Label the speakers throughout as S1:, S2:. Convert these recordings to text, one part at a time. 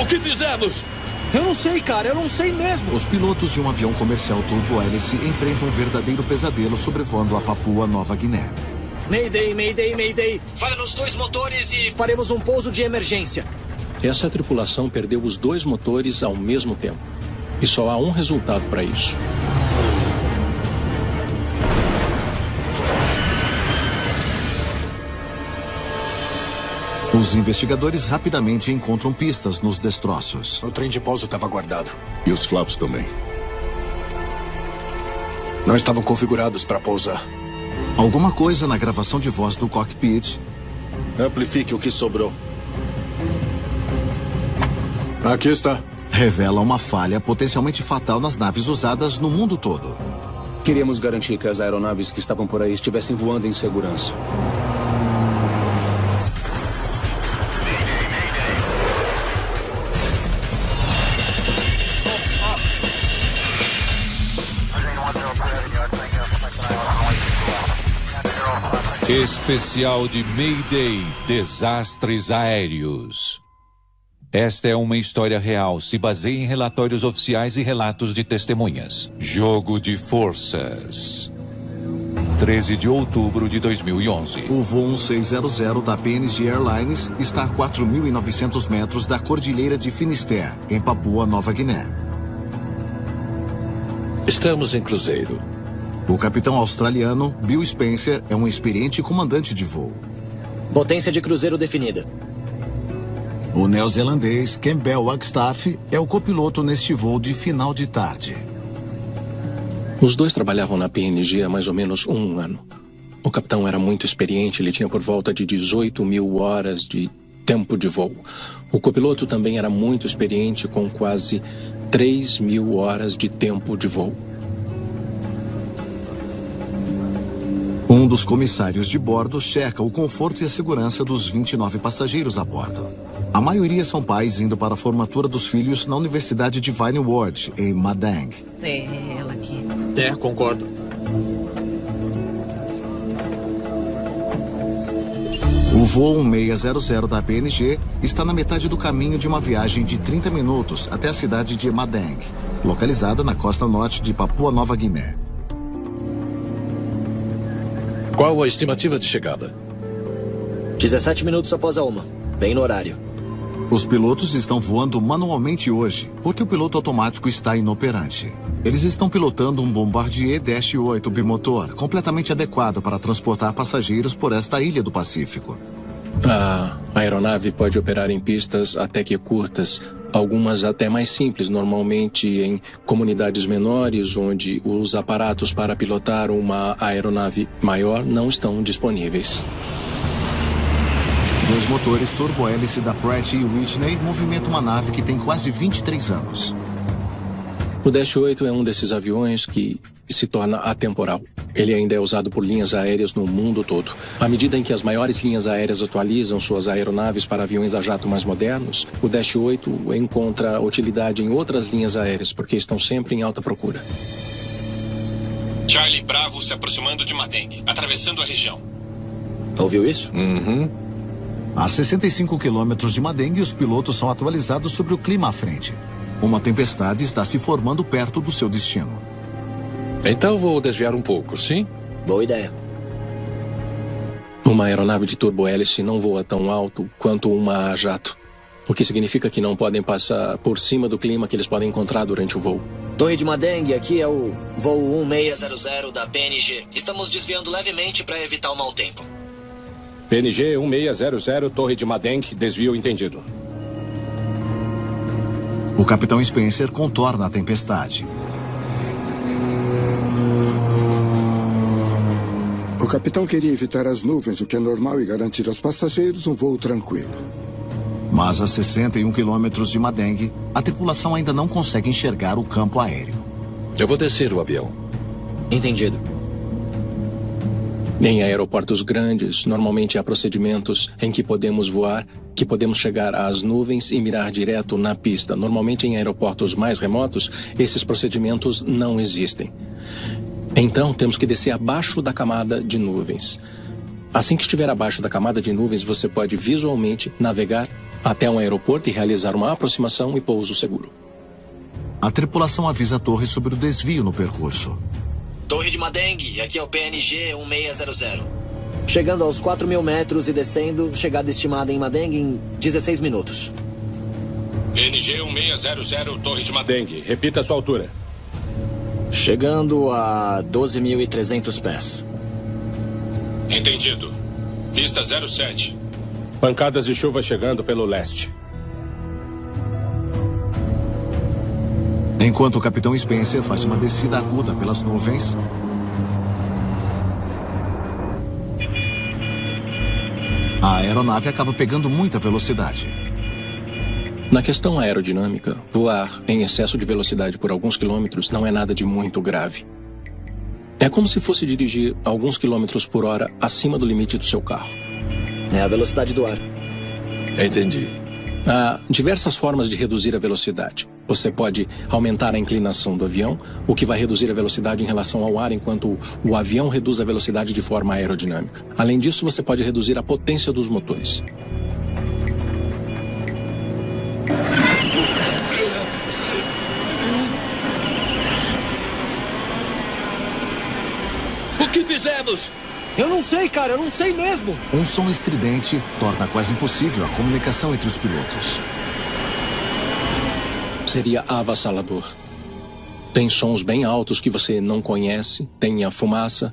S1: que fizemos?
S2: Eu não sei, cara. Eu não sei mesmo.
S3: Os pilotos de um avião comercial turbo-hélice enfrentam um verdadeiro pesadelo sobrevoando a Papua Nova Guiné.
S2: Mayday, Mayday, Mayday. Falha nos 2 motores e faremos um pouso de emergência.
S4: Essa tripulação perdeu os 2 motores ao mesmo tempo. E só há um resultado para isso.
S3: Os investigadores rapidamente encontram pistas nos destroços.
S5: O trem de pouso estava guardado.
S6: E os flaps também.
S5: Não estavam configurados para pousar.
S3: Alguma coisa na gravação de voz do cockpit.
S6: Amplifique o que sobrou.
S5: Aqui está.
S3: Revela uma falha potencialmente fatal nas naves usadas no mundo todo.
S7: Queríamos garantir que as aeronaves que estavam por aí estivessem voando em segurança.
S8: Especial de Mayday, desastres aéreos. Esta é uma história real, se baseia em relatórios oficiais e relatos de testemunhas. Jogo de forças. 13 de outubro de 2011.
S3: O voo 1600 da PNG Airlines está a 4.900 metros da Cordilheira de Finisterre, em Papua Nova Guiné.
S1: Estamos em cruzeiro.
S3: O capitão australiano Bill Spencer é um experiente comandante de voo.
S2: Potência de cruzeiro definida.
S3: O neozelandês Campbell Wagstaff é o copiloto neste voo de final de tarde.
S4: Os 2 trabalhavam na PNG há mais ou menos 1 ano. O capitão era muito experiente, ele tinha por volta de 18.000 horas de tempo de voo. O copiloto também era muito experiente, com quase 3.000 horas de tempo de voo.
S3: Um dos comissários de bordo checa o conforto e a segurança dos 29 passageiros a bordo. A maioria são pais indo para a formatura dos filhos na Universidade de Vinewood, em Madang.
S9: É, ela aqui.
S1: É, concordo.
S3: O voo 1600 da PNG está na metade do caminho de uma viagem de 30 minutos até a cidade de Madang, localizada na costa norte de Papua Nova Guiné.
S1: Qual a estimativa de chegada?
S2: 17 minutos após a 1. Bem no horário.
S3: Os pilotos estão voando manualmente hoje, porque o piloto automático está inoperante. Eles estão pilotando um Bombardier Dash-8 bimotor, completamente adequado para transportar passageiros por esta ilha do Pacífico.
S4: A aeronave pode operar em pistas até que curtas, algumas até mais simples, normalmente em comunidades menores, onde os aparatos para pilotar uma aeronave maior não estão disponíveis.
S3: 2 motores turbo-hélice da Pratt & Whitney movimentam uma nave que tem quase 23 anos.
S4: O Dash-8 é um desses aviões que se torna atemporal. Ele ainda é usado por linhas aéreas no mundo todo. À medida em que as maiores linhas aéreas atualizam suas aeronaves para aviões a jato mais modernos, o Dash-8 encontra utilidade em outras linhas aéreas, porque estão sempre em alta procura.
S10: Charlie Bravo se aproximando de Madang, atravessando a região.
S2: Ouviu isso?
S6: Uhum.
S3: A 65 quilômetros de Madang, os pilotos são atualizados sobre o clima à frente. Uma tempestade está se formando perto do seu destino.
S1: Então vou desviar um pouco, sim?
S2: Boa ideia.
S4: Uma aeronave de turbo-hélice não voa tão alto quanto uma a jato, o que significa que não podem passar por cima do clima que eles podem encontrar durante o voo.
S2: Torre de Madang, aqui é o voo 1600 da PNG. Estamos desviando levemente para evitar o mau tempo.
S7: PNG 1600, Torre de Madang, desvio entendido.
S3: O capitão Spencer contorna a tempestade.
S6: O capitão queria evitar as nuvens, o que é normal, e garantir aos passageiros um voo tranquilo.
S3: Mas a 61 quilômetros de Madang, a tripulação ainda não consegue enxergar o campo aéreo.
S1: Eu vou descer o avião.
S2: Entendido.
S4: Em aeroportos grandes, normalmente há procedimentos em que podemos voar, que podemos chegar às nuvens e mirar direto na pista. Normalmente em aeroportos mais remotos, esses procedimentos não existem. Então, temos que descer abaixo da camada de nuvens. Assim que estiver abaixo da camada de nuvens, você pode visualmente navegar até um aeroporto e realizar uma aproximação e pouso seguro.
S3: A tripulação avisa a torre sobre o desvio no percurso.
S2: Torre de Madeng, aqui é o PNG 1600. Chegando aos 4.000 metros e descendo, chegada estimada em Madeng em 16 minutos.
S10: PNG 1600, Torre de Madeng. Repita a sua altura.
S2: Chegando a 12.300 pés.
S10: Entendido. Pista 07. Pancadas de chuva chegando pelo leste.
S3: Enquanto o capitão Spencer faz uma descida aguda pelas nuvens, a aeronave acaba pegando muita velocidade.
S4: Na questão aerodinâmica, voar em excesso de velocidade por alguns quilômetros não é nada de muito grave. É como se fosse dirigir alguns quilômetros por hora acima do limite do seu carro.
S2: É a velocidade do ar.
S1: Entendi.
S4: Há diversas formas de reduzir a velocidade. Você pode aumentar a inclinação do avião, o que vai reduzir a velocidade em relação ao ar, enquanto o avião reduz a velocidade de forma aerodinâmica. Além disso, você pode reduzir a potência dos motores.
S9: O que fizemos?
S2: Eu não sei, cara, eu não sei mesmo.
S3: Um som estridente torna quase impossível a comunicação entre os pilotos.
S4: Seria avassalador. Tem sons bem altos que você não conhece, tem a fumaça,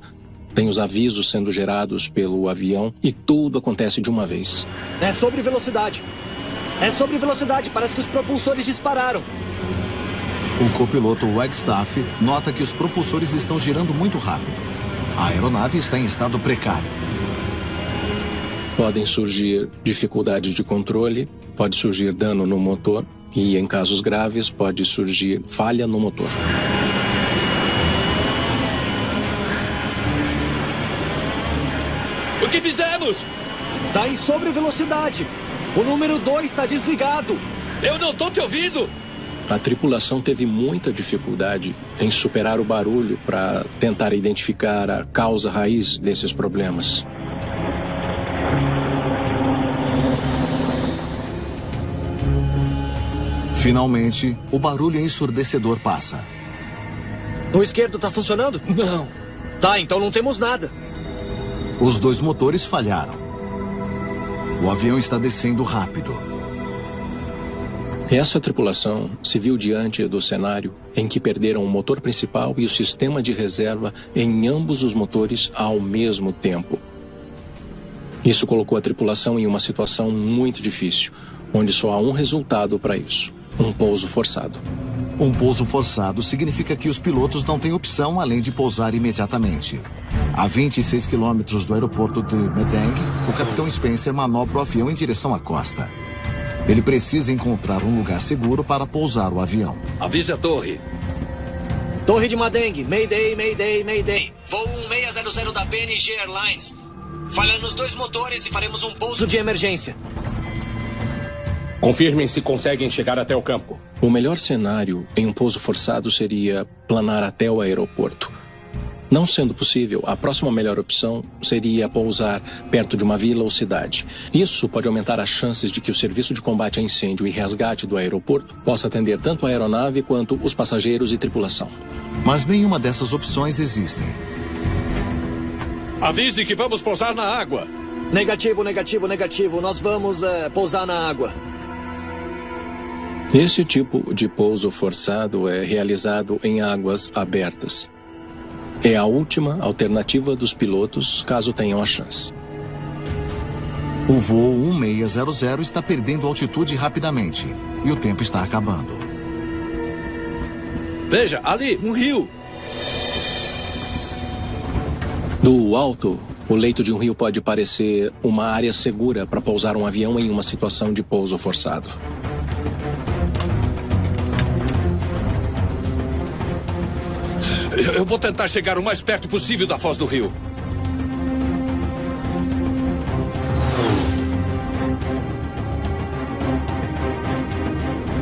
S4: tem os avisos sendo gerados pelo avião e tudo acontece de uma vez.
S2: É sobre velocidade. É sobre velocidade, parece que os propulsores dispararam.
S3: O copiloto Wagstaff nota que os propulsores estão girando muito rápido. A aeronave está em estado precário.
S4: Podem surgir dificuldades de controle, pode surgir dano no motor e, em casos graves, pode surgir falha no motor.
S9: O que fizemos?
S2: Tá em sobrevelocidade. O número 2 está desligado.
S9: Eu não tô te ouvindo.
S4: A tripulação teve muita dificuldade em superar o barulho para tentar identificar a causa raiz desses problemas.
S3: Finalmente, o barulho ensurdecedor passa.
S2: O esquerdo tá funcionando?
S9: Não.
S2: Tá, então não temos nada.
S3: Os dois motores falharam. O avião está descendo rápido.
S4: Essa tripulação se viu diante do cenário em que perderam o motor principal e o sistema de reserva em ambos os motores ao mesmo tempo. Isso colocou a tripulação em uma situação muito difícil, onde só há um resultado para isso: um pouso forçado.
S3: Um pouso forçado significa que os pilotos não têm opção além de pousar imediatamente. A 26 quilômetros do aeroporto de Madeng, o capitão Spencer manobra o avião em direção à costa. Ele precisa encontrar um lugar seguro para pousar o avião.
S9: Avise a torre.
S2: Torre de Madeng, Mayday, Mayday, Mayday. Voo 1600 da PNG Airlines. Falha nos 2 motores e faremos um pouso de emergência.
S10: Confirmem se conseguem chegar até o campo.
S4: O melhor cenário em um pouso forçado seria planar até o aeroporto. Não sendo possível, a próxima melhor opção seria pousar perto de uma vila ou cidade. Isso pode aumentar as chances de que o serviço de combate a incêndio e resgate do aeroporto possa atender tanto a aeronave quanto os passageiros e tripulação.
S3: Mas nenhuma dessas opções existem.
S9: Avise que vamos pousar na água.
S2: Negativo, negativo, negativo. Nós vamos pousar na água.
S4: Esse tipo de pouso forçado é realizado em águas abertas. É a última alternativa dos pilotos, caso tenham a chance.
S3: O voo 1600 está perdendo altitude rapidamente e o tempo está acabando.
S9: Veja, ali, um rio.
S4: Do alto, o leito de um rio pode parecer uma área segura para pousar um avião em uma situação de pouso forçado.
S9: Eu vou tentar chegar o mais perto possível da foz do rio.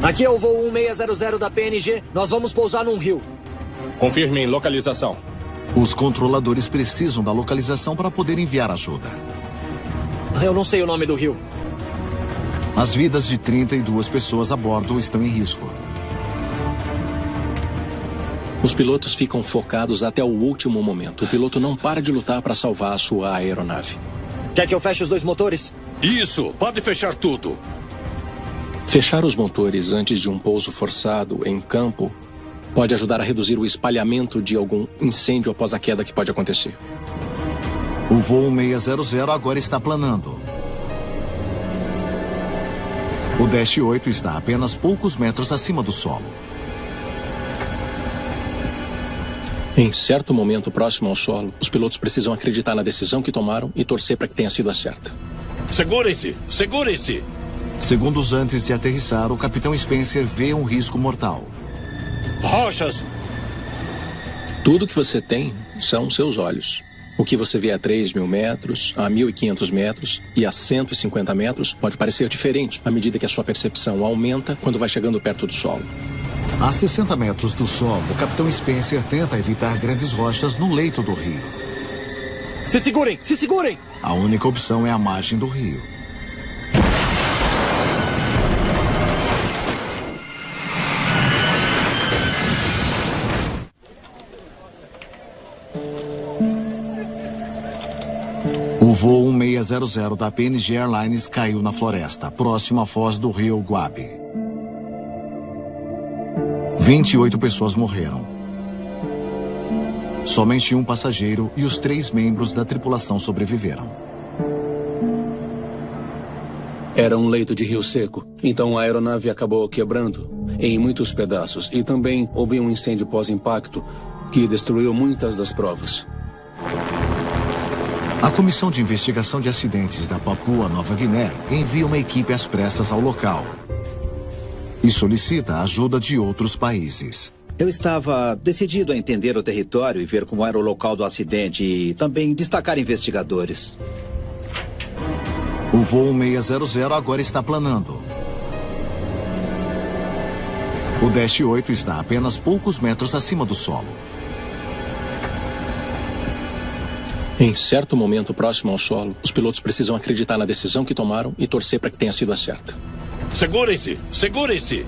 S2: Aqui é o voo 1600 da PNG. Nós vamos pousar num rio.
S10: Confirmem localização.
S3: Os controladores precisam da localização para poder enviar ajuda.
S2: Eu não sei o nome do rio.
S3: As vidas de 32 pessoas a bordo estão em risco.
S4: Os pilotos ficam focados até o último momento. O piloto não para de lutar para salvar a sua aeronave.
S2: Quer que eu feche os 2 motores?
S9: Isso! Pode fechar tudo!
S4: Fechar os motores antes de um pouso forçado em campo pode ajudar a reduzir o espalhamento de algum incêndio após a queda que pode acontecer.
S3: O voo 600 agora está planando. O Dash 8 está a apenas poucos metros acima do solo.
S4: Em certo momento próximo ao solo, os pilotos precisam acreditar na decisão que tomaram e torcer para que tenha sido a certa.
S9: Segurem-se! Segurem-se!
S3: Segundos antes de aterrissar, o capitão Spencer vê um risco mortal.
S9: Rochas!
S4: Tudo que você tem são seus olhos. O que você vê a 3.000 metros, a 1.500 metros e a 150 metros pode parecer diferente à medida que a sua percepção aumenta quando vai chegando perto do solo.
S3: A 60 metros do solo, o capitão Spencer tenta evitar grandes rochas no leito do rio.
S2: Se segurem! Se segurem!
S3: A única opção é a margem do rio. O voo 1600 da PNG Airlines caiu na floresta, próximo à foz do rio Guabe. 28 pessoas morreram. Somente um passageiro e os 3 membros da tripulação sobreviveram.
S7: Era um leito de rio seco, então a aeronave acabou quebrando em muitos pedaços e também houve um incêndio pós-impacto que destruiu muitas das provas.
S3: A Comissão de Investigação de Acidentes da Papua Nova Guiné envia uma equipe às pressas ao local e solicita a ajuda de outros países.
S11: Eu estava decidido a entender o território e ver como era o local do acidente e também destacar investigadores.
S3: O voo 600 agora está planando. O Dash 8 está a apenas poucos metros acima do solo.
S4: Em certo momento próximo ao solo, os pilotos precisam acreditar na decisão que tomaram e torcer para que tenha sido a certa.
S9: Segurem-se! Segurem-se!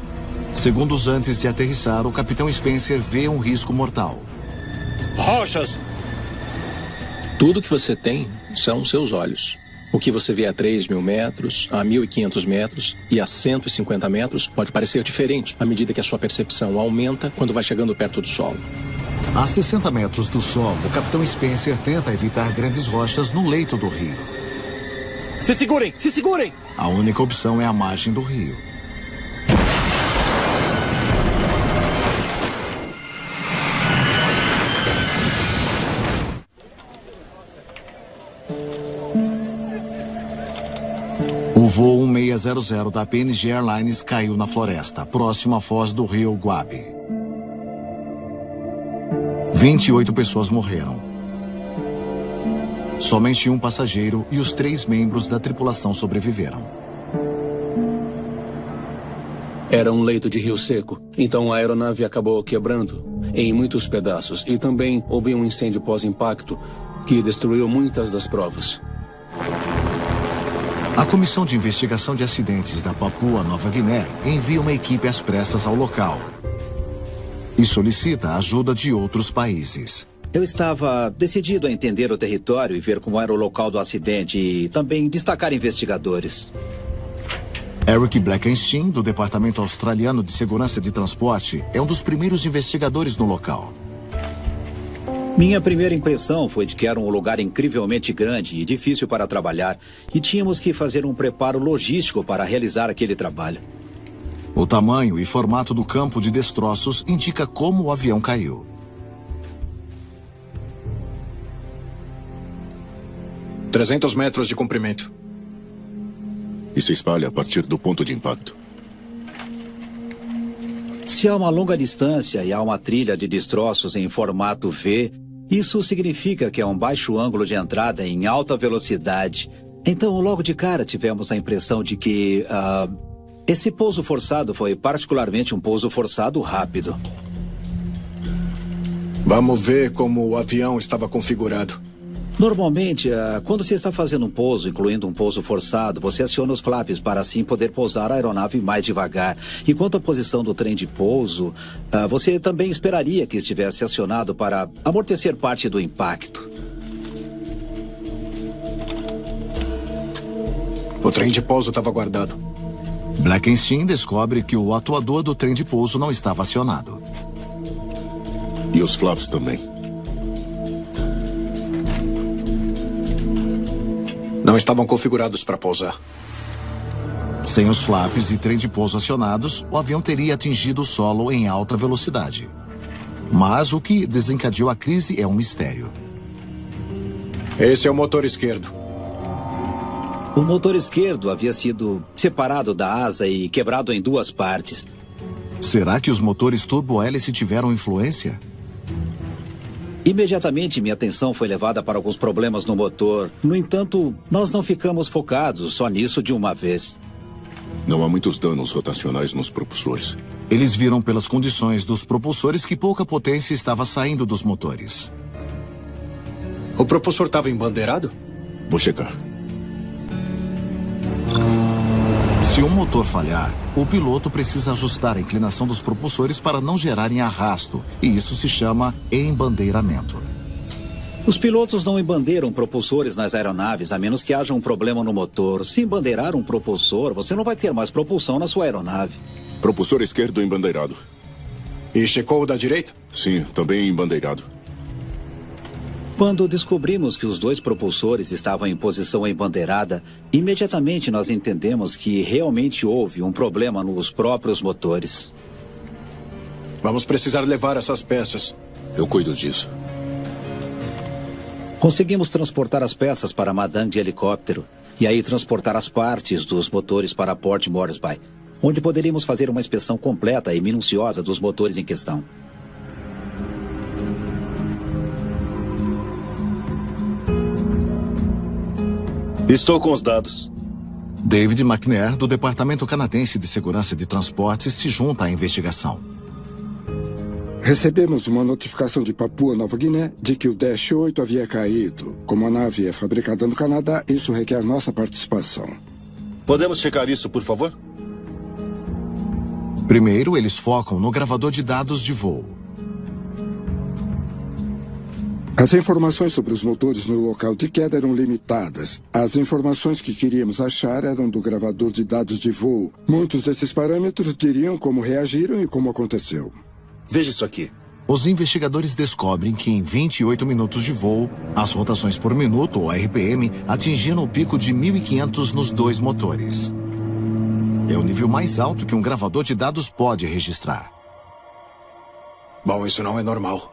S3: Segundos antes de aterrissar, o capitão Spencer vê um risco mortal.
S9: Rochas!
S4: Tudo que você tem são seus olhos. O que você vê a 3.000 metros, a 1.500 metros e a 150 metros pode parecer diferente à medida que a sua percepção aumenta quando vai chegando perto do solo.
S3: A 60 metros do solo, o capitão Spencer tenta evitar grandes rochas no leito do rio.
S2: Se segurem! Se segurem!
S3: A única opção é a margem do rio. O voo 600 da PNG Airlines caiu na floresta, próximo à foz do rio Guabe. 28 pessoas morreram. Somente um passageiro e os 3 membros da tripulação sobreviveram.
S7: Era um leito de rio seco, então a aeronave acabou quebrando em muitos pedaços e também houve um incêndio pós-impacto que destruiu muitas das provas.
S3: A Comissão de Investigação de Acidentes da Papua Nova Guiné envia uma equipe às pressas ao local e solicita a ajuda de outros países.
S11: Eu estava decidido a entender o território e ver como era o local do acidente e também destacar investigadores.
S3: Eric Blackenstein, do Departamento Australiano de Segurança de Transporte, é um dos primeiros investigadores no local.
S11: Minha primeira impressão foi de que era um lugar incrivelmente grande e difícil para trabalhar e tínhamos que fazer um preparo logístico para realizar aquele trabalho.
S3: O tamanho e formato do campo de destroços indica como o avião caiu.
S5: – 300 metros de comprimento.
S12: E se espalha a partir do ponto de impacto.
S11: Se há uma longa distância e há uma trilha de destroços em formato V, isso significa que é um baixo ângulo de entrada em alta velocidade. Então, logo de cara, tivemos a impressão de que esse pouso forçado foi particularmente um pouso forçado rápido.
S5: Vamos ver como o avião estava configurado.
S11: Normalmente, quando você está fazendo um pouso, incluindo um pouso forçado, você aciona os flaps para assim poder pousar a aeronave mais devagar. E quanto à posição do trem de pouso, você também esperaria que estivesse acionado para amortecer parte do impacto.
S5: O trem de pouso estava guardado.
S3: Blackenstein descobre que o atuador do trem de pouso não estava acionado.
S12: E os flaps também.
S5: Não estavam configurados para pousar.
S3: Sem os flaps e trem de pouso acionados, o avião teria atingido o solo em alta velocidade. Mas o que desencadeou a crise é um mistério.
S5: Esse é o motor esquerdo.
S11: O motor esquerdo havia sido separado da asa e quebrado em duas partes.
S3: Será que os motores turbo-hélice tiveram influência?
S11: Imediatamente, minha atenção foi levada para alguns problemas no motor. No entanto, nós não ficamos focados só nisso de uma vez.
S12: Não há muitos danos rotacionais nos propulsores.
S3: Eles viram pelas condições dos propulsores que pouca potência estava saindo dos motores.
S5: O propulsor estava embandeirado?
S12: Vou checar.
S3: Se um motor falhar, o piloto precisa ajustar a inclinação dos propulsores para não gerarem arrasto, e isso se chama embandeiramento.
S11: Os pilotos não embandeiram propulsores nas aeronaves, a menos que haja um problema no motor. Se embandeirar um propulsor, você não vai ter mais propulsão na sua aeronave.
S12: Propulsor esquerdo embandeirado.
S5: E checou o da direita?
S12: Sim, também embandeirado.
S11: Quando descobrimos que os dois propulsores estavam em posição embandeirada, imediatamente nós entendemos que realmente houve um problema nos próprios motores.
S5: Vamos precisar levar essas peças.
S12: Eu cuido disso.
S11: Conseguimos transportar as peças para Madang de helicóptero e aí transportar as partes dos motores para Port Moresby, onde poderíamos fazer uma inspeção completa e minuciosa dos motores em questão.
S13: Estou com os dados.
S3: David McNair, do Departamento Canadense de Segurança de Transportes, se junta à investigação.
S6: Recebemos uma notificação de Papua Nova Guiné de que o Dash 8 havia caído. Como a nave é fabricada no Canadá, isso requer nossa participação.
S13: Podemos checar isso, por favor?
S3: Primeiro, eles focam no gravador de dados de voo.
S6: As informações sobre os motores no local de queda eram limitadas. As informações que queríamos achar eram do gravador de dados de voo. Muitos desses parâmetros diriam como reagiram e como aconteceu.
S13: Veja isso aqui.
S3: Os investigadores descobrem que em 28 minutos de voo, as rotações por minuto, ou RPM, atingiram o pico de 1.500 nos dois motores. É o nível mais alto que um gravador de dados pode registrar.
S5: Bom, isso não é normal.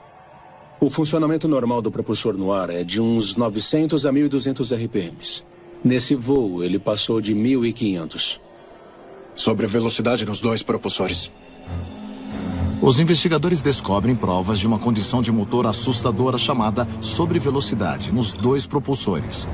S7: O funcionamento normal do propulsor no ar é de uns 900 a 1.200 RPMs. Nesse voo, ele passou de 1.500.
S5: Sobre a velocidade nos dois propulsores.
S3: Os investigadores descobrem provas de uma condição de motor assustadora chamada sobrevelocidade nos dois propulsores.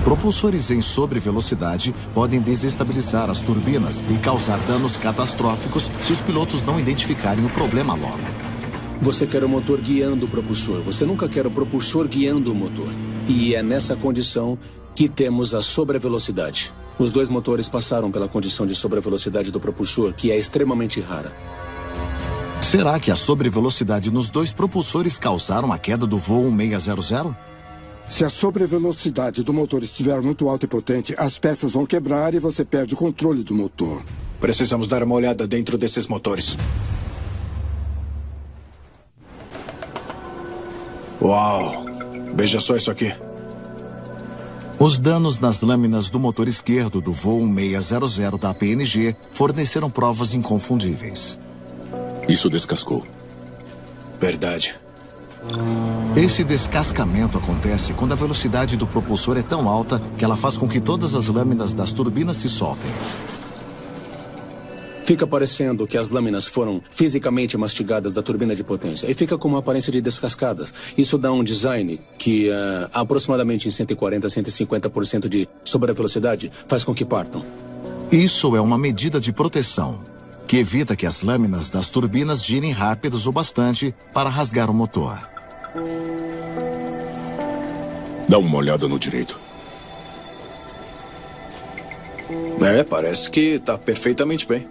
S3: Propulsores em sobrevelocidade podem desestabilizar as turbinas e causar danos catastróficos se os pilotos não identificarem o problema logo.
S7: Você quer o motor guiando o propulsor. Você nunca quer o propulsor guiando o motor. E é nessa condição que temos a sobrevelocidade. Os dois motores passaram pela condição de sobrevelocidade do propulsor, que é extremamente rara.
S3: Será que a sobrevelocidade nos dois propulsores causaram a queda do voo 1600?
S6: Se a sobrevelocidade do motor estiver muito alta e potente, as peças vão quebrar e você perde o controle do motor.
S5: Precisamos dar uma olhada dentro desses motores. Uau! Veja só isso aqui.
S3: Os danos nas lâminas do motor esquerdo do voo 1600 da PNG forneceram provas inconfundíveis.
S12: Isso descascou.
S5: Verdade.
S3: Esse descascamento acontece quando a velocidade do propulsor é tão alta que ela faz com que todas as lâminas das turbinas se soltem.
S7: Fica parecendo que as lâminas foram fisicamente mastigadas da turbina de potência e fica com uma aparência de descascadas. Isso dá um design que aproximadamente em 140 a 150% de sobrevelocidade faz com que partam.
S3: Isso é uma medida de proteção que evita que as lâminas das turbinas girem rápidas o bastante para rasgar o motor.
S12: Dá uma olhada no direito.
S5: Parece que tá perfeitamente bem.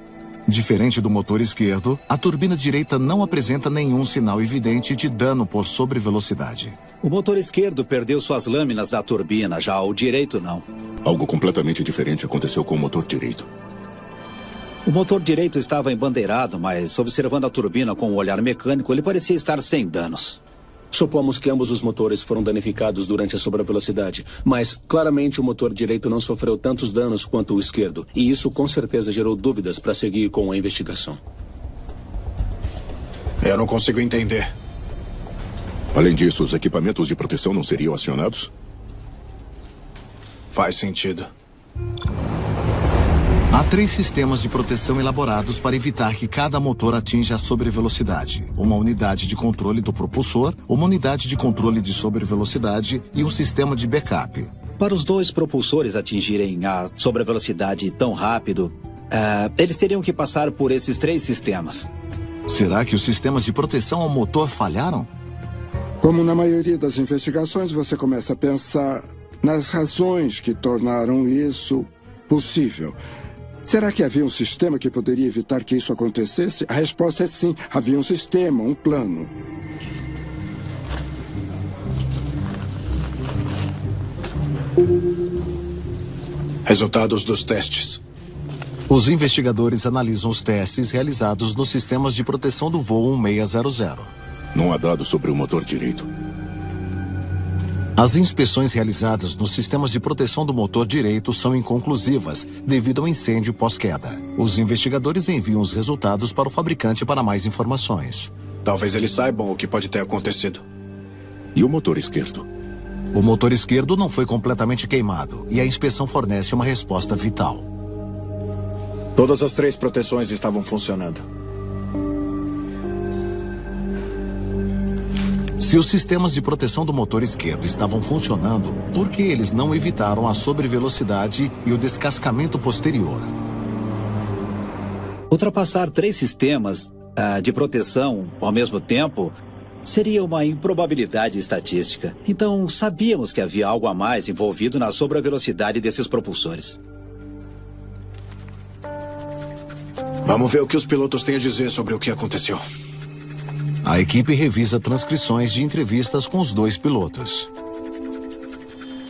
S3: Diferente do motor esquerdo, a turbina direita não apresenta nenhum sinal evidente de dano por sobrevelocidade.
S11: O motor esquerdo perdeu suas lâminas da turbina, já o direito não.
S12: Algo completamente diferente aconteceu com o motor direito.
S11: O motor direito estava embandeirado, mas observando a turbina com um olhar mecânico, ele parecia estar sem danos.
S7: Supomos que ambos os motores foram danificados durante a sobrevelocidade, mas claramente o motor direito não sofreu tantos danos quanto o esquerdo, e isso com certeza gerou dúvidas para seguir com a investigação.
S5: Eu não consigo entender.
S12: Além disso, os equipamentos de proteção não seriam acionados?
S5: Faz sentido.
S3: Há 3 sistemas de proteção elaborados para evitar que cada motor atinja a sobrevelocidade. Uma unidade de controle do propulsor, uma unidade de controle de sobrevelocidade e um sistema de backup.
S11: Para os 2 propulsores atingirem a sobrevelocidade tão rápido, eles teriam que passar por esses 3 sistemas.
S3: Será que os sistemas de proteção ao motor falharam?
S6: Como na maioria das investigações, você começa a pensar nas razões que tornaram isso possível. Será que havia um sistema que poderia evitar que isso acontecesse? A resposta é sim. Havia um sistema, um plano.
S5: Resultados dos testes.
S3: Os investigadores analisam os testes realizados nos sistemas de proteção do voo 1600.
S12: Não há dados sobre o motor direito.
S3: As inspeções realizadas nos sistemas de proteção do motor direito são inconclusivas devido ao incêndio pós-queda. Os investigadores enviam os resultados para o fabricante para mais informações.
S5: Talvez eles saibam o que pode ter acontecido.
S12: E o motor esquerdo?
S3: O motor esquerdo não foi completamente queimado e a inspeção fornece uma resposta vital.
S5: Todas as 3 proteções estavam funcionando.
S3: Se os sistemas de proteção do motor esquerdo estavam funcionando, por que eles não evitaram a sobrevelocidade e o descascamento posterior?
S11: Ultrapassar 3 sistemas de proteção ao mesmo tempo seria uma improbabilidade estatística. Então, sabíamos que havia algo a mais envolvido na sobrevelocidade desses propulsores.
S5: Vamos ver o que os pilotos têm a dizer sobre o que aconteceu.
S3: A equipe revisa transcrições de entrevistas com os 2 pilotos.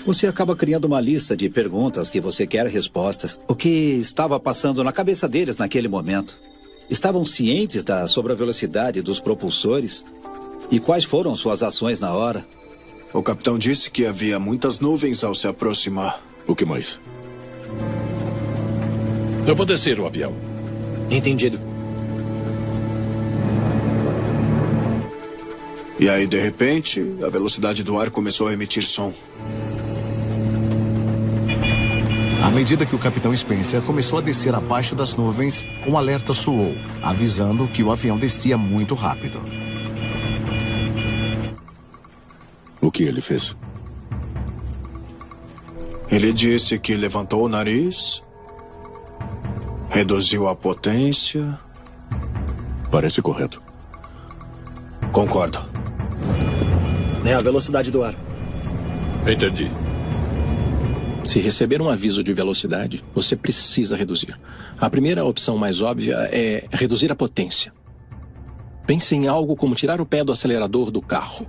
S11: Você acaba criando uma lista de perguntas que você quer respostas. O que estava passando na cabeça deles naquele momento? Estavam cientes da sobrevelocidade dos propulsores? E quais foram suas ações na hora?
S5: O capitão disse que havia muitas nuvens ao se aproximar.
S12: O que mais?
S1: Eu vou descer o avião.
S2: Entendido.
S5: E aí, de repente, a velocidade do ar começou a emitir som.
S3: À medida que o capitão Spencer começou a descer abaixo das nuvens, um alerta soou, avisando que o avião descia muito rápido.
S12: O que ele fez?
S5: Ele disse que levantou o nariz, reduziu a potência.
S12: Parece correto.
S5: Concordo.
S2: É a velocidade do ar.
S1: Entendi.
S4: Se receber um aviso de velocidade, você precisa reduzir. A primeira opção mais óbvia é reduzir a potência. Pense em algo como tirar o pé do acelerador do carro.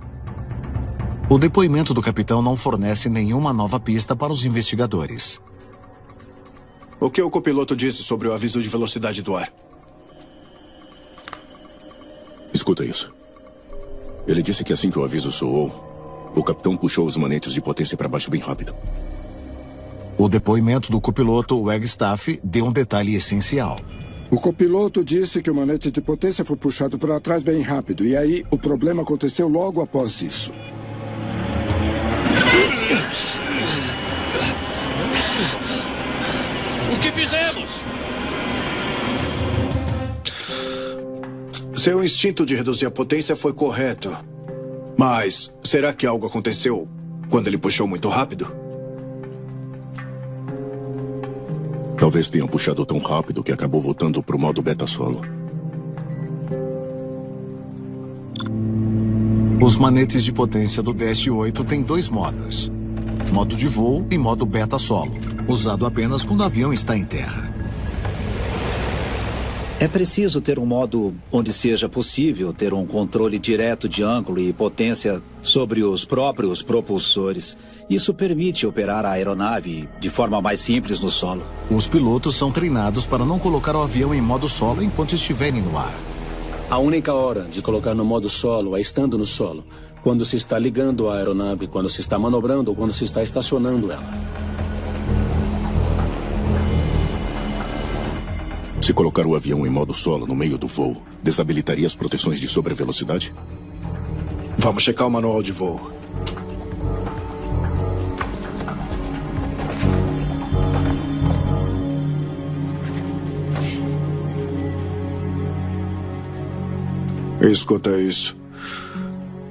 S3: O depoimento do capitão não fornece nenhuma nova pista para os investigadores.
S5: O que o copiloto disse sobre o aviso de velocidade do ar?
S12: Escuta isso. Ele disse que assim que o aviso soou, o capitão puxou os manetes de potência para baixo bem rápido.
S3: O depoimento do copiloto Wagstaff deu um detalhe essencial.
S6: O copiloto disse que o manete de potência foi puxado para trás bem rápido. E aí, o problema aconteceu logo após isso.
S9: O que fizemos?
S5: Seu instinto de reduzir a potência foi correto. Mas será que algo aconteceu quando ele puxou muito rápido?
S12: Talvez tenham puxado tão rápido que acabou voltando para o modo beta solo.
S3: Os manetes de potência do Dash 8 têm 2 modos. modo de voo e modo beta solo, usado apenas quando o avião está em terra.
S11: É preciso ter um modo onde seja possível ter um controle direto de ângulo e potência sobre os próprios propulsores. Isso permite operar a aeronave de forma mais simples no solo.
S3: Os pilotos são treinados para não colocar o avião em modo solo enquanto estiverem no ar.
S7: A única hora de colocar no modo solo é estando no solo. Quando se está ligando a aeronave, quando se está manobrando ou quando se está estacionando ela.
S12: Se colocar o avião em modo solo no meio do voo, desabilitaria as proteções de sobrevelocidade?
S5: Vamos checar o manual de voo. Escuta isso.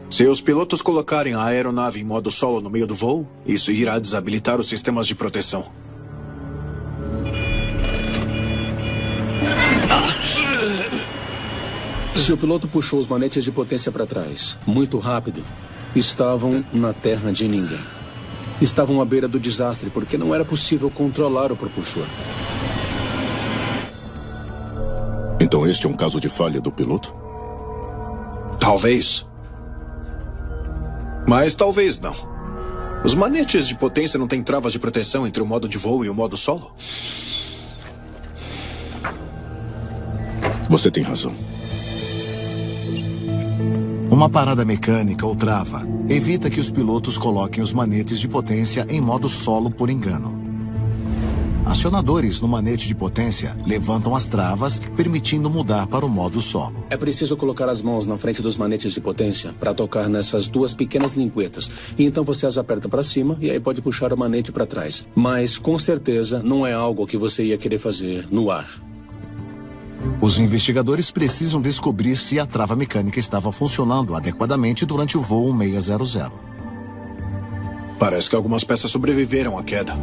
S5: Se os pilotos colocarem a aeronave em modo solo no meio do voo, isso irá desabilitar os sistemas de proteção.
S7: Se o piloto puxou os manetes de potência para trás, muito rápido, estavam na terra de ninguém. Estavam à beira do desastre porque não era possível controlar o propulsor.
S12: Então este é um caso de falha do piloto?
S5: Talvez. Mas talvez não. Os manetes de potência não têm travas de proteção entre o modo de voo e o modo solo?
S12: Você tem razão.
S3: Uma parada mecânica ou trava evita que os pilotos coloquem os manetes de potência em modo solo por engano. Acionadores no manete de potência levantam as travas, permitindo mudar para o modo solo.
S7: É preciso colocar as mãos na frente dos manetes de potência para tocar nessas duas pequenas linguetas. E então você as aperta para cima e aí pode puxar o manete para trás. Mas, com certeza, não é algo que você ia querer fazer no ar.
S3: Os investigadores precisam descobrir se a trava mecânica estava funcionando adequadamente durante o voo 600.
S5: Parece que algumas peças sobreviveram à queda.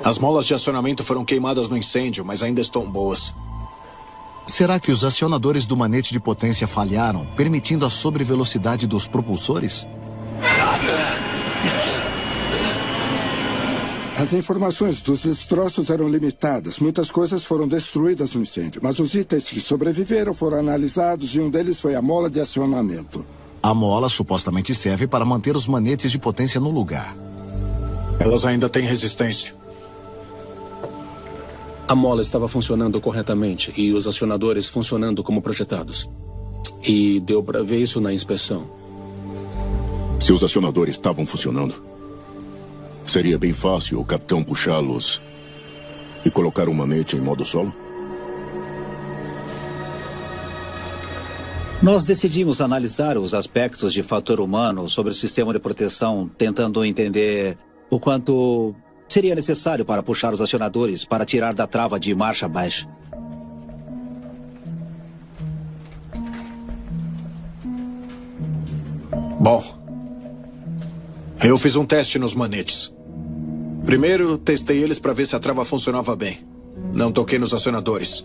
S5: As molas de acionamento foram queimadas no incêndio, mas ainda estão boas.
S3: Será que os acionadores do manete de potência falharam, permitindo a sobrevelocidade dos propulsores?
S6: As informações dos destroços eram limitadas. Muitas coisas foram destruídas no incêndio, mas os itens que sobreviveram foram analisados e um deles foi a mola de acionamento.
S3: A mola supostamente serve para manter os manetes de potência no lugar.
S5: Elas ainda têm resistência.
S7: A mola estava funcionando corretamente e os acionadores funcionando como projetados. E deu para ver isso na inspeção.
S12: Se os acionadores estavam funcionando, seria bem fácil o capitão puxá-los e colocar o manete em modo solo?
S11: Nós decidimos analisar os aspectos de fator humano sobre o sistema de proteção, tentando entender o quanto seria necessário para puxar os acionadores para tirar da trava de marcha baixa.
S5: Bom, eu fiz um teste nos manetes. Primeiro, testei eles para ver se a trava funcionava bem. Não toquei nos acionadores.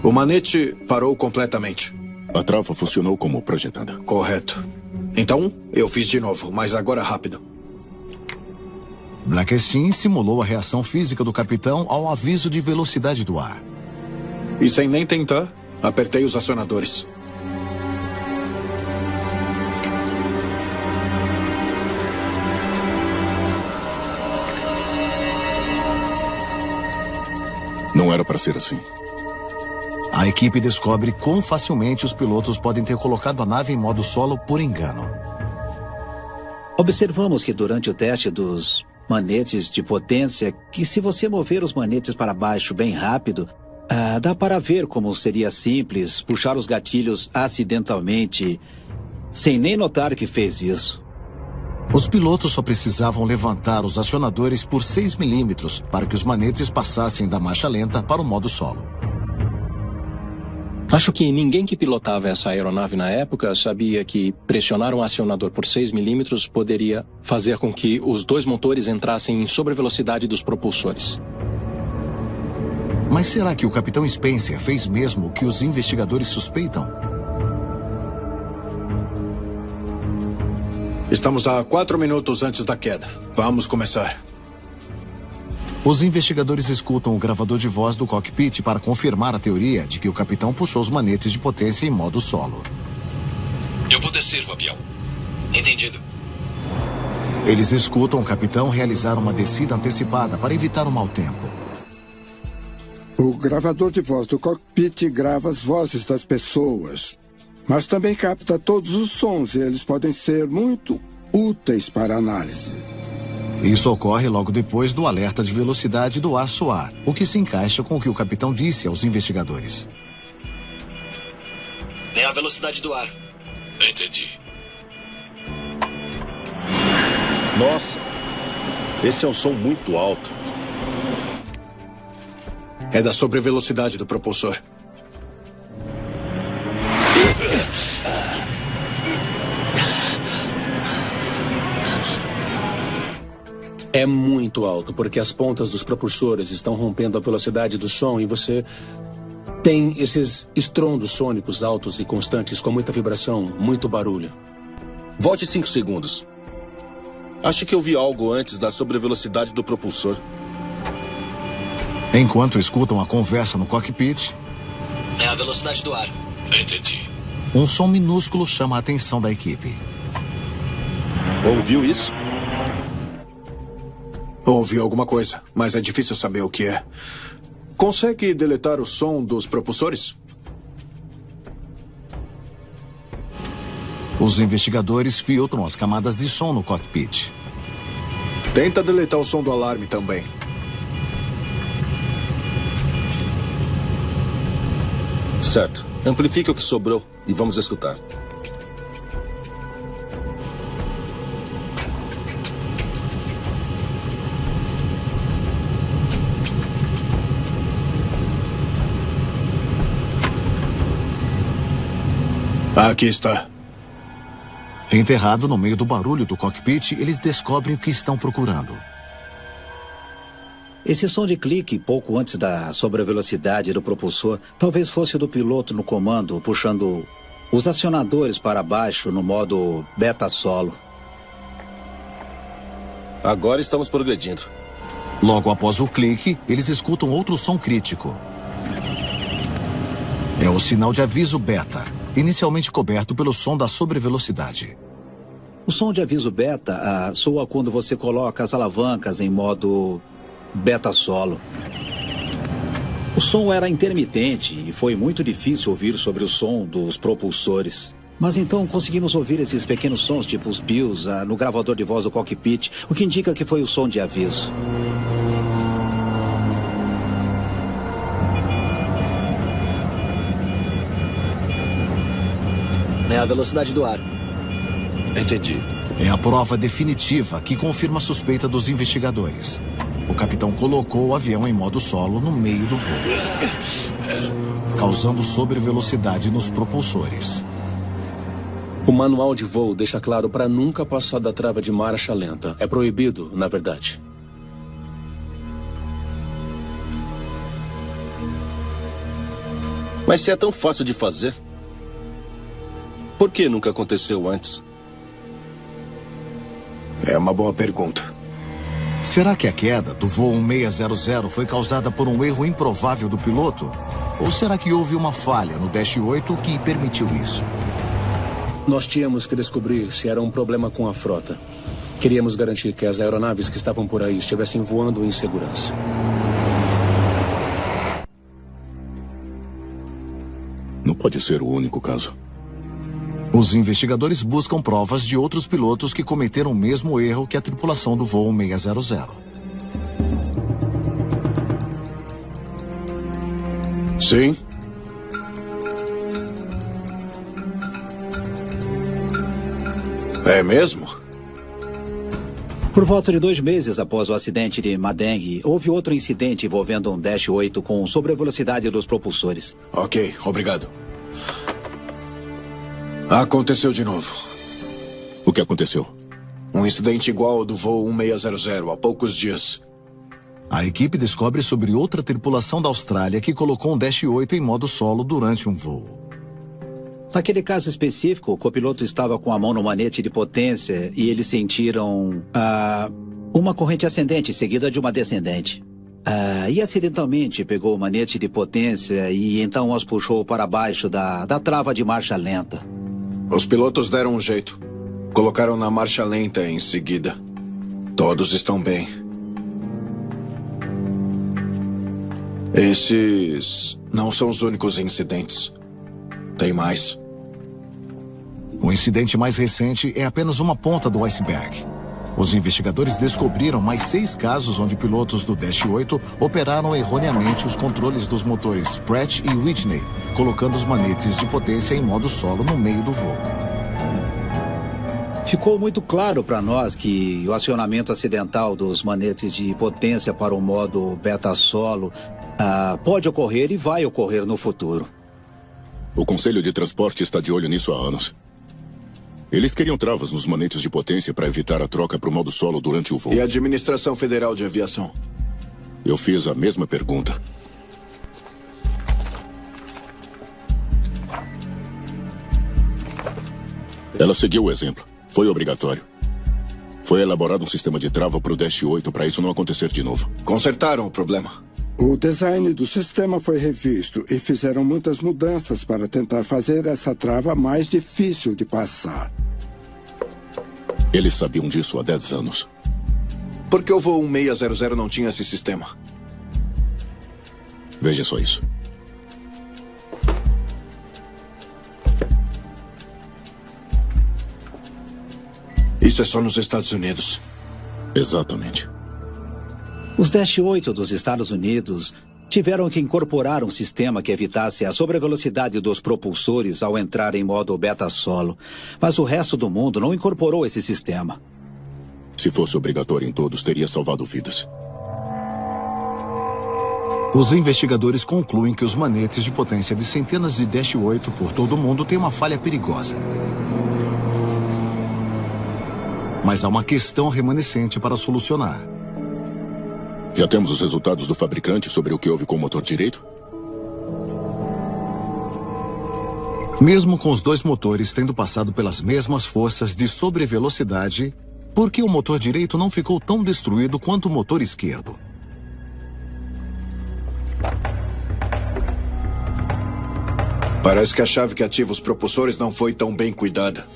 S5: O manete parou completamente.
S12: A trava funcionou como projetada.
S5: Correto. Então, eu fiz de novo, mas agora rápido.
S3: Blackstein simulou a reação física do capitão ao aviso de velocidade do ar.
S5: E sem nem tentar, apertei os acionadores.
S12: Não era para ser assim.
S3: A equipe descobre quão facilmente os pilotos podem ter colocado a nave em modo solo por engano.
S11: Observamos que durante o teste dos manetes de potência, que se você mover os manetes para baixo bem rápido, dá para ver como seria simples puxar os gatilhos acidentalmente, sem nem notar que fez isso.
S3: Os pilotos só precisavam levantar os acionadores por 6 milímetros para que os manetes passassem da marcha lenta para o modo solo.
S4: Acho que ninguém que pilotava essa aeronave na época sabia que pressionar um acionador por 6 milímetros poderia fazer com que os dois motores entrassem em sobrevelocidade dos propulsores.
S3: Mas será que o Capitão Spencer fez mesmo o que os investigadores suspeitam?
S5: Estamos a 4 minutos antes da queda. Vamos começar.
S3: Os investigadores escutam o gravador de voz do cockpit para confirmar a teoria de que o capitão puxou os manetes de potência em modo solo.
S2: Eu vou descer o avião. Entendido.
S3: Eles escutam o capitão realizar uma descida antecipada para evitar o mau tempo.
S6: O gravador de voz do cockpit grava as vozes das pessoas, mas também capta todos os sons e eles podem ser muito úteis para análise.
S3: Isso ocorre logo depois do alerta de velocidade do ar soar, o que se encaixa com o que o capitão disse aos investigadores.
S2: É a velocidade do ar.
S9: Entendi.
S13: Nossa, esse é um som muito alto.
S5: É da sobrevelocidade do propulsor.
S7: É muito alto, porque as pontas dos propulsores estão rompendo a velocidade do som e você tem esses estrondos sônicos altos e constantes com muita vibração, muito barulho.
S13: Volte 5 segundos. Acho que eu vi algo antes da sobrevelocidade do propulsor.
S3: Enquanto escutam a conversa no cockpit,
S2: É a velocidade do ar.
S9: Entendi.
S3: um som minúsculo chama a atenção da equipe.
S13: Ouviu isso?
S5: Ouvi alguma coisa, mas é difícil saber o que é. Consegue deletar o som dos propulsores?
S3: Os investigadores filtram as camadas de som no cockpit.
S5: Tenta deletar o som do alarme também.
S13: Certo. Amplifique o que sobrou e vamos escutar.
S5: Aqui está.
S3: Enterrado no meio do barulho do cockpit, eles descobrem o que estão procurando.
S11: Esse som de clique pouco antes da sobrevelocidade do propulsor talvez fosse do piloto no comando puxando os acionadores para baixo no modo beta solo.
S13: Agora estamos progredindo.
S3: Logo após o clique, eles escutam outro som crítico. É o sinal de aviso beta, inicialmente coberto pelo som da sobrevelocidade.
S11: O som de aviso beta soa quando você coloca as alavancas em modo beta solo. O som era intermitente e foi muito difícil ouvir sobre o som dos propulsores. Mas então conseguimos ouvir esses pequenos sons, tipo os pios, no gravador de voz do cockpit, o que indica que foi o som de aviso.
S2: É a velocidade do ar.
S9: Entendi.
S3: É a prova definitiva que confirma a suspeita dos investigadores. O capitão colocou o avião em modo solo no meio do voo, causando sobrevelocidade nos propulsores.
S7: O manual de voo deixa claro para nunca passar da trava de marcha lenta. É proibido, na verdade.
S13: Mas se é tão fácil de fazer, por que nunca aconteceu antes?
S5: É uma boa pergunta.
S3: Será que a queda do voo 1600 foi causada por um erro improvável do piloto? Ou será que houve uma falha no Dash 8 que permitiu isso?
S7: Nós tínhamos que descobrir se era um problema com a frota. Queríamos garantir que as aeronaves que estavam por aí estivessem voando em segurança.
S12: Não pode ser o único caso.
S3: Os investigadores buscam provas de outros pilotos que cometeram o mesmo erro que a tripulação do voo 600.
S5: Sim. É mesmo?
S11: Por volta de 2 meses após o acidente de Madeng, houve outro incidente envolvendo um Dash 8 com sobrevelocidade dos propulsores.
S5: Ok, obrigado. Aconteceu de novo.
S12: O que aconteceu?
S5: Um incidente igual ao do voo 1600 há poucos dias.
S3: A equipe descobre sobre outra tripulação da Austrália que colocou um Dash 8 em modo solo durante um voo.
S11: Naquele caso específico, o copiloto estava com a mão no manete de potência e eles sentiram uma corrente ascendente seguida de uma descendente. E acidentalmente pegou o manete de potência e então os puxou para baixo da trava de marcha lenta.
S5: Os pilotos deram um jeito. Colocaram na marcha lenta em seguida. Todos estão bem. Esses não são os únicos incidentes. Tem mais.
S3: O incidente mais recente é apenas uma ponta do iceberg. Os investigadores descobriram mais 6 casos onde pilotos do Dash 8 operaram erroneamente os controles dos motores Pratt e Whitney, colocando os manetes de potência em modo solo no meio do voo.
S11: Ficou muito claro para nós que o acionamento acidental dos manetes de potência para o modo beta solo pode ocorrer e vai ocorrer no futuro.
S12: O Conselho de Transporte está de olho nisso há anos. Eles queriam travas nos manetes de potência para evitar a troca para o modo solo durante o voo.
S5: E a Administração Federal de Aviação?
S12: Eu fiz a mesma pergunta. Ela seguiu o exemplo. Foi obrigatório. Foi elaborado um sistema de trava para o Dash 8 para isso não acontecer de novo.
S5: Consertaram o problema.
S6: O design do sistema foi revisto e fizeram muitas mudanças para tentar fazer essa trava mais difícil de passar.
S12: Eles sabiam disso há 10 anos.
S5: Por que o voo 1600 não tinha esse sistema?
S12: Veja só isso.
S5: Isso é só nos Estados Unidos.
S12: Exatamente.
S11: Os Dash 8 dos Estados Unidos tiveram que incorporar um sistema que evitasse a sobrevelocidade dos propulsores ao entrar em modo beta solo. Mas o resto do mundo não incorporou esse sistema.
S12: Se fosse obrigatório em todos, teria salvado vidas.
S3: Os investigadores concluem que os manetes de potência de centenas de Dash 8 por todo o mundo têm uma falha perigosa. Mas há uma questão remanescente para solucionar.
S12: Já temos os resultados do fabricante sobre o que houve com o motor direito?
S3: Mesmo com os 2 motores tendo passado pelas mesmas forças de sobrevelocidade, por que o motor direito não ficou tão destruído quanto o motor esquerdo?
S5: Parece que a chave que ativa os propulsores não foi tão bem cuidada.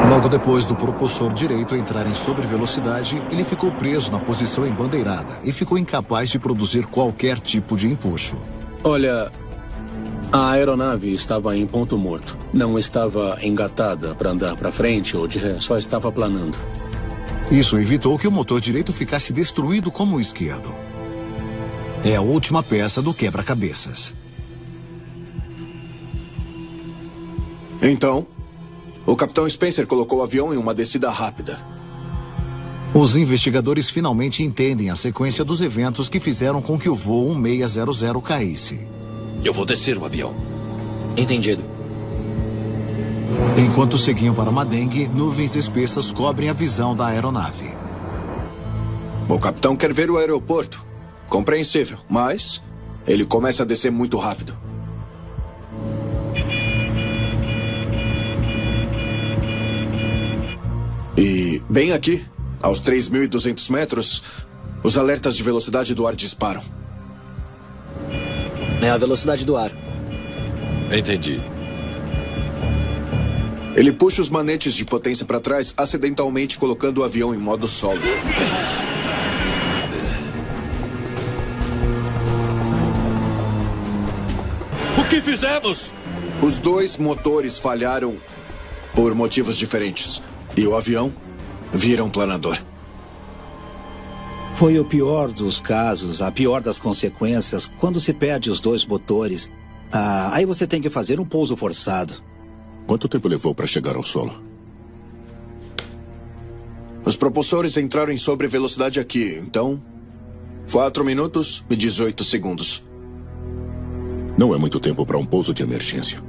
S3: Logo depois do propulsor direito entrar em sobrevelocidade, ele ficou preso na posição embandeirada e ficou incapaz de produzir qualquer tipo de empuxo.
S7: Olha, a aeronave estava em ponto morto. Não estava engatada para andar para frente ou de ré, só estava planando.
S3: Isso evitou que o motor direito ficasse destruído como o esquerdo. É a última peça do quebra-cabeças.
S5: Então, o Capitão Spencer colocou o avião em uma descida rápida.
S3: Os investigadores finalmente entendem a sequência dos eventos que fizeram com que o voo 1600 caísse.
S9: Eu vou descer o avião.
S2: Entendido.
S3: Enquanto seguiam para Madeng, nuvens espessas cobrem a visão da aeronave.
S5: O capitão quer ver o aeroporto. Compreensível, mas ele começa a descer muito rápido. E bem aqui, aos 3.200 metros, os alertas de velocidade do ar disparam.
S2: É a velocidade do ar.
S1: Entendi.
S5: Ele puxa os manetes de potência para trás, acidentalmente colocando o avião em modo solo.
S9: O que fizemos?
S5: Os 2 motores falharam por motivos diferentes. E o avião vira um planador.
S11: Foi o pior dos casos, a pior das consequências, quando se perde os 2 motores. Aí você tem que fazer um pouso forçado.
S12: Quanto tempo levou para chegar ao solo?
S5: Os propulsores entraram em sobrevelocidade aqui, então 4 minutos e 18 segundos.
S12: Não é muito tempo para um pouso de emergência.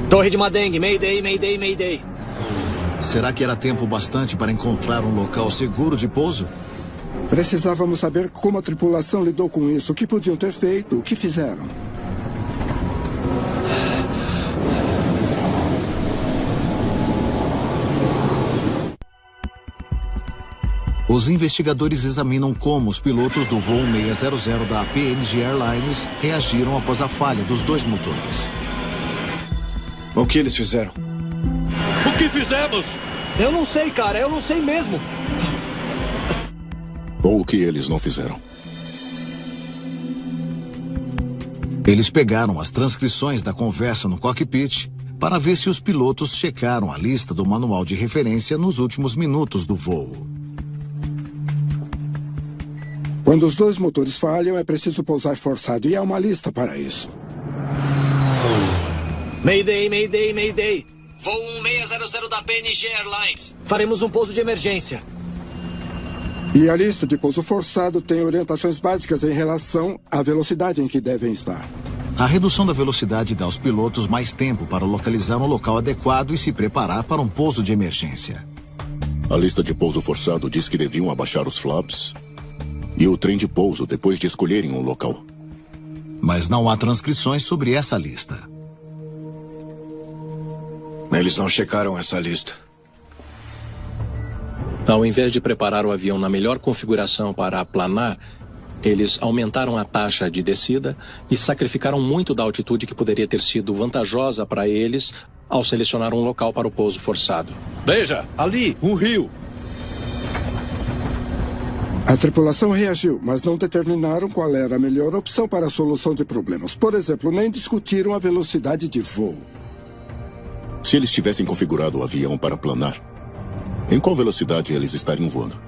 S2: Torre de Madeng, Mayday, Mayday, Mayday.
S3: Será que era tempo bastante para encontrar um local seguro de pouso?
S6: Precisávamos saber como a tripulação lidou com isso, o que podiam ter feito, o que fizeram.
S3: Os investigadores examinam como os pilotos do voo 600 da PNG Airlines reagiram após a falha dos 2 motores.
S5: O que eles fizeram?
S9: O que fizemos?
S2: Eu não sei, cara. Eu não sei mesmo.
S12: Ou o que eles não fizeram.
S3: Eles pegaram as transcrições da conversa no cockpit para ver se os pilotos checaram a lista do manual de referência nos últimos minutos do voo.
S6: Quando os 2 motores falham, é preciso pousar forçado e há uma lista para isso.
S2: Mayday, Mayday, Mayday. Voo 1600 da PNG Airlines. Faremos um pouso de emergência.
S6: E a lista de pouso forçado tem orientações básicas em relação à velocidade em que devem estar.
S3: A redução da velocidade dá aos pilotos mais tempo para localizar um local adequado e se preparar para um pouso de emergência.
S12: A lista de pouso forçado diz que deviam abaixar os flaps e o trem de pouso depois de escolherem um local.
S3: Mas não há transcrições sobre essa lista.
S5: Eles não checaram essa lista.
S4: Ao invés de preparar o avião na melhor configuração para aplanar, eles aumentaram a taxa de descida e sacrificaram muito da altitude que poderia ter sido vantajosa para eles ao selecionar um local para o pouso forçado.
S9: Veja, ali, um rio.
S6: A tripulação reagiu, mas não determinaram qual era a melhor opção para a solução de problemas. Por exemplo, nem discutiram a velocidade de voo.
S12: Se eles tivessem configurado o avião para planar, em qual velocidade eles estariam voando?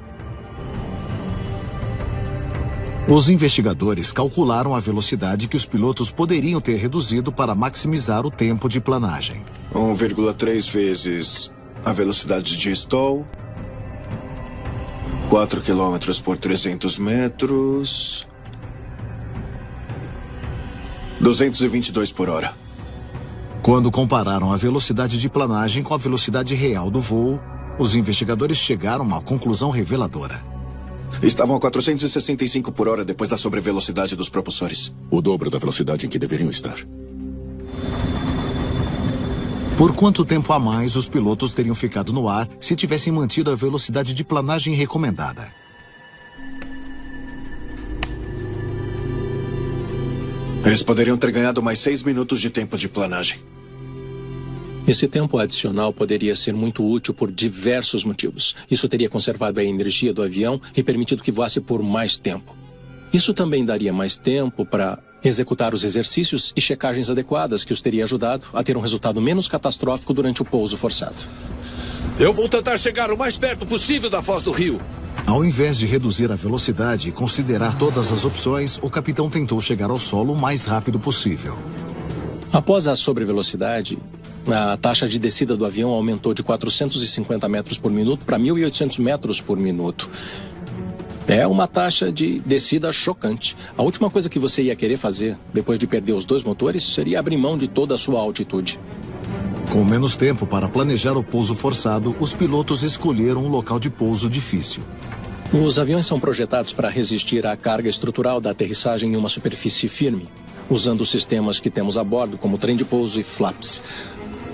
S3: Os investigadores calcularam a velocidade que os pilotos poderiam ter reduzido para maximizar o tempo de planagem.
S5: 1,3 vezes a velocidade de stall. 4 km por 300 metros. 222 por hora.
S3: Quando compararam a velocidade de planagem com a velocidade real do voo, os investigadores chegaram a uma conclusão reveladora.
S5: Estavam a 465 por hora depois da sobrevelocidade dos propulsores.
S12: O dobro da velocidade em que deveriam estar.
S3: Por quanto tempo a mais os pilotos teriam ficado no ar se tivessem mantido a velocidade de planagem recomendada?
S5: Eles poderiam ter ganhado mais 6 minutos de tempo de planagem.
S4: Esse tempo adicional poderia ser muito útil por diversos motivos. Isso teria conservado a energia do avião e permitido que voasse por mais tempo. Isso também daria mais tempo para executar os exercícios e checagens adequadas que os teria ajudado a ter um resultado menos catastrófico durante o pouso forçado.
S9: Eu vou tentar chegar o mais perto possível da foz do rio.
S3: Ao invés de reduzir a velocidade e considerar todas as opções, o capitão tentou chegar ao solo o mais rápido possível.
S4: Após a sobrevelocidade, a taxa de descida do avião aumentou de 450 metros por minuto para 1.800 metros por minuto. É uma taxa de descida chocante. A última coisa que você ia querer fazer, depois de perder os 2 motores, seria abrir mão de toda a sua altitude.
S3: Com menos tempo para planejar o pouso forçado, os pilotos escolheram um local de pouso difícil.
S4: Os aviões são projetados para resistir à carga estrutural da aterrissagem em uma superfície firme, usando os sistemas que temos a bordo, como trem de pouso e flaps.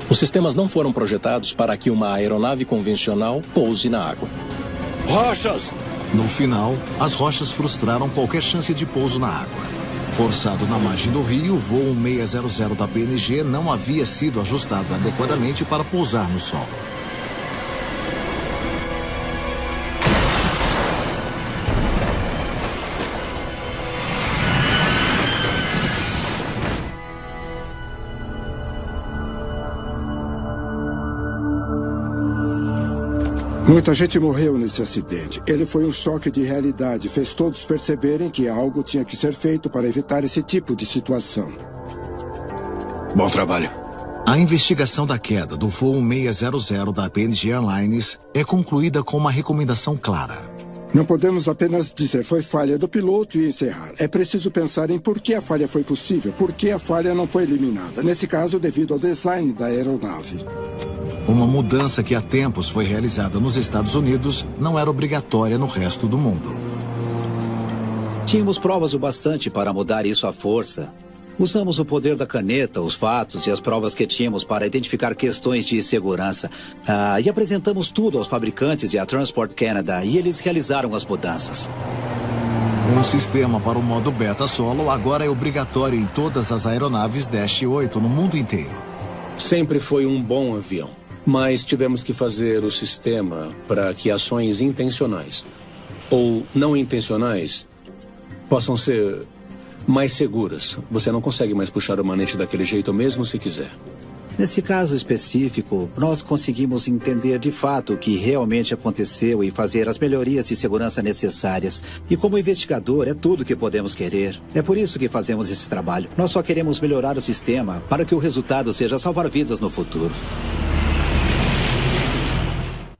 S4: Os sistemas não foram projetados para que uma aeronave convencional pouse na água.
S9: Rochas!
S3: No final, as rochas frustraram qualquer chance de pouso na água. Forçado na margem do rio, o voo 600 da PNG não havia sido ajustado adequadamente para pousar no solo.
S6: Muita gente morreu nesse acidente. Ele foi um choque de realidade. Fez todos perceberem que algo tinha que ser feito para evitar esse tipo de situação.
S5: Bom trabalho.
S3: A investigação da queda do voo 600 da PNG Airlines é concluída com uma recomendação clara.
S6: Não podemos apenas dizer foi falha do piloto e encerrar. É preciso pensar em por que a falha foi possível, por que a falha não foi eliminada. Nesse caso, devido ao design da aeronave.
S3: Uma mudança que há tempos foi realizada nos Estados Unidos não era obrigatória no resto do mundo.
S11: Tínhamos provas o bastante para mudar isso à força. Usamos o poder da caneta, os fatos e as provas que tínhamos para identificar questões de segurança. E apresentamos tudo aos fabricantes e à Transport Canada, e eles realizaram as mudanças.
S3: Um sistema para o modo beta solo agora é obrigatório em todas as aeronaves Dash 8 no mundo inteiro.
S7: Sempre foi um bom avião, mas tivemos que fazer o sistema para que ações intencionais ou não intencionais possam ser mais seguras. Você não consegue mais puxar o manete daquele jeito mesmo se quiser.
S11: Nesse caso específico, nós conseguimos entender de fato o que realmente aconteceu e fazer as melhorias de segurança necessárias. E como investigador, é tudo que podemos querer. É por isso que fazemos esse trabalho. Nós só queremos melhorar o sistema para que o resultado seja salvar vidas no futuro.